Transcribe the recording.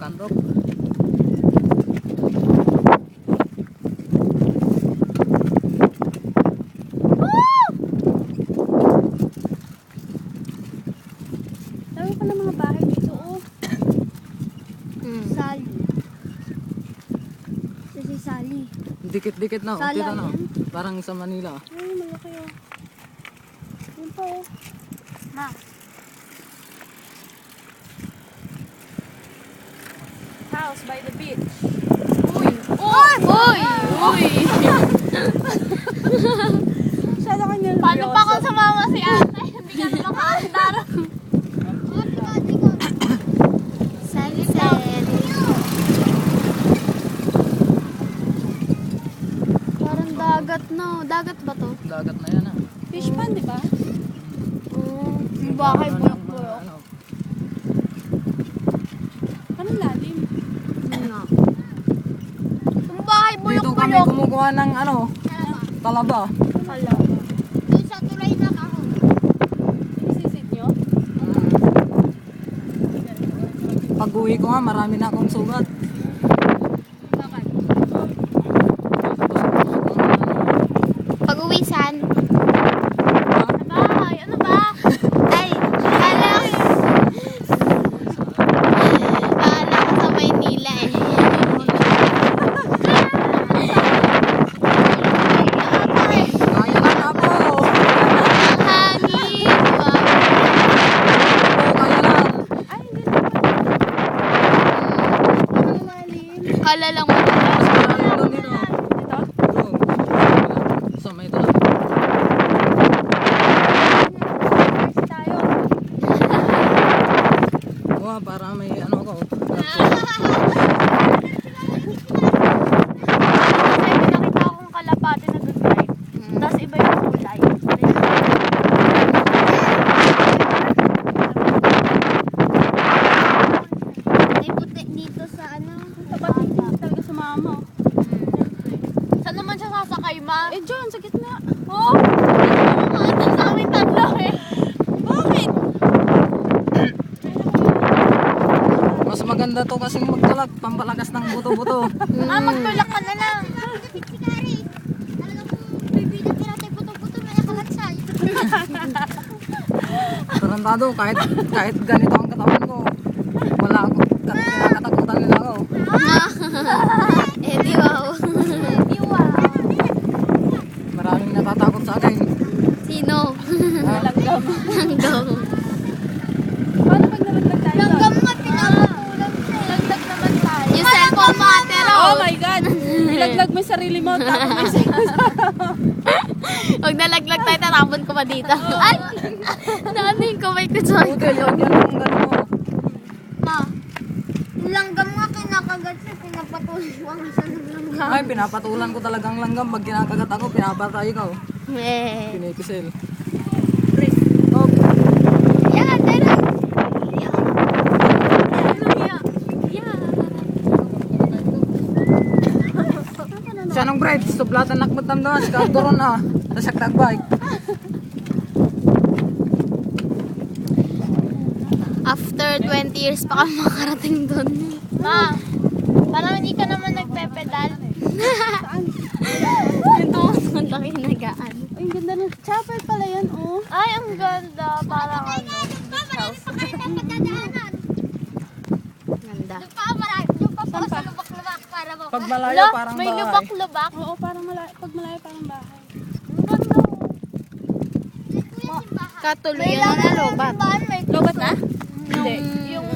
Kantok. Dami pa ng mga bahay dito, oh. Sally. Ito si Sally. Dikit-dikit na. Sala Kita na. yan. Parang sa Manila. Ay, malaki, oh. Yun pa, oh. Ma. House by the beach. Uy! Uy! Uy! Masyado kanya Paano pa kung sumama si ate? Hindi ka na makaandar. Sunset. Parang dagat, no? Dagat ba to? Dagat na yan ah. Fish pond, di ba? Yung bahay bulok-bulok. Ano? Anong lalim? Yung bahay Dito kami bulok-bulok. kumukuha ng ano, talaba. Hala. Doon sa tulay na kahon. Isisit nyo? Pag uwi ko nga, marami na akong sugat. Bakit? Pag-uwisan. Bahay, ano ba? Ay, kala ko sa Maynila eh. Kaya lang ako. Ang hangin. Wow. Kaya lang. Ay, hindi na Ang lalim. Kala lang mo. Marami doon dito. Ito? Doon. Sa may ito. First tayo. Oo, para may ano ako. May nakita akong kalapate na good night. Tapos iba yung kulay. May puti dito sa ano. Dapat hindi talaga sumama. Saan naman siya sasakay, ma? Eh, John, sa gitna. Oh! Ito sa amin tatlo eh. Bakit? Mas maganda to kasing magtulak, pampalakas ng buto-buto. Magtulak ka na lang. Bibida tira tayo puto-puto na nakalatsay. Tarantado, kahit ganito ang katawan ko. Wala ako, kinakatakutan nila ako. Eh, di wow. Di wow. Maraming natatakot sa akin. Sino? Langgam. Langgam. Paano pag nalaglag tayo? Langgam nga pinapatulang siya. Langgam naman tayo. Yung cellphone mo ate Oh my God! Nilaglag mo yung sarili mo, tapos may Huwag nalaglag tayo, tatapon ko pa dito. Ay! Ano yung kamay ko sa Buti, lagyan ng gano'n mo. Ma, yung langgam nga kinakagat siya, pinapatulang siya ng langgam. Ay, pinapatulan ko talagang langgam. Pag kinakagat ako, pinapatay ko. Eh. Pinikisil. Oh. Yan, tara. Siya nung bread, suplatan nakmat damdaman. Katuron na. Tasak tagbike. After 20 years pa ka makarating doon. Ma, parang hindi ka naman nagpe-pedal. Yung tumusunod lang yung nagaan. Ay, ang ganda ng chapel pala yan, oh. Ay, ang ganda. Parang ano, beach house. Ganda. Saan pa? Pag malayo, Lo, parang may bahay. lubak-lubak. Oo, parang malayo. Pag malayo, parang bahay. Katuluyan na lobat. Lobat na? Hindi. Yung